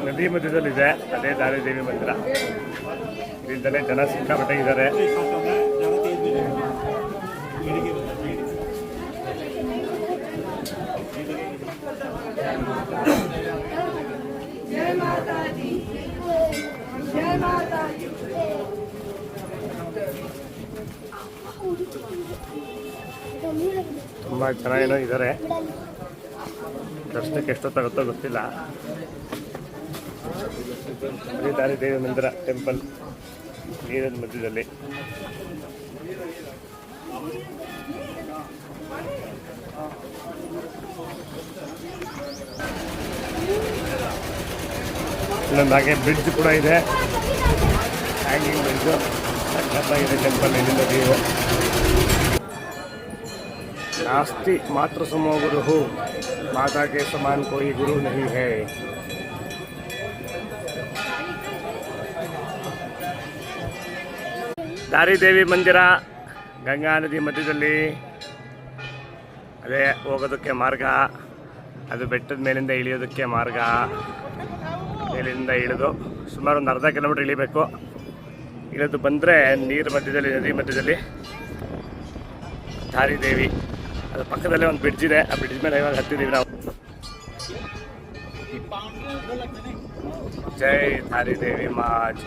ನದಿ ಮಧ್ಯದಲ್ಲಿದೆ, ಅದೇ ದಾರಿದೇವಿ ಮಂದಿರ. ಇಲ್ಲಿಂದಲೇ ಜನ ಸಿಕ್ಕಾಪಟ್ಟೆ ಇದ್ದಾರೆ. ತುಂಬ ಜನ ಏನೋ ಇದ್ದಾರೆ. ದರ್ಶನಕ್ಕೆ ಎಷ್ಟೊತ್ತಾಗುತ್ತೋ ಗೊತ್ತಿಲ್ಲ. ದಾರಿದೇವಿ ಮಂದಿರ ಟೆಂಪಲ್ ನೀರಿನ ಮಧ್ಯದಲ್ಲಿ. ಇಲ್ಲೊಂದು ಹಾಗೆ ಬ್ರಿಡ್ಜ್ ಕೂಡ ಇದೆ, ಹ್ಯಾಂಗಿಂಗ್ ಬ್ರಿಡ್ಜು. ಚೆನ್ನಾಗಿದೆ ಟೆಂಪಲ್. ಇಲ್ಲಿಂದ ನೀವು नास्ति मातृ समो गुरु, माता के समान कोई गुरु नहीं है. ದಾರಿದೇವಿ ಮಂದಿರ ಗಂಗಾ ನದಿ ಮಧ್ಯದಲ್ಲಿ. ಅದೇ ಹೋಗೋದಕ್ಕೆ ಮಾರ್ಗ, ಅದು ಬೆಟ್ಟದ ಮೇಲಿಂದ ಇಳಿಯೋದಕ್ಕೆ ಮಾರ್ಗ. ಮೇಲಿಂದ ಇಳಿದು ಸುಮಾರು ಒಂದು ಅರ್ಧ ಕಿಲೋಮೀಟ್ರ್ ಇಳಿಬೇಕು. ಇಳಿದು ಬಂದರೆ ನೀರು ಮಧ್ಯದಲ್ಲಿ, ನದಿ ಮಧ್ಯದಲ್ಲಿ ದಾರಿದೇವಿ. ಅದು ಪಕ್ಕದಲ್ಲೇ ಒಂದು ಬ್ರಿಡ್ಜ್ ಇದೆ. ಆ ಬ್ರಿಡ್ಜ್ ಮೇಲೆ ಇವಾಗ ಹತ್ತಿದ್ದೀವಿ ನಾವು. ಜೈ ದಾರಿದೇವಿ ಮಾಜ್.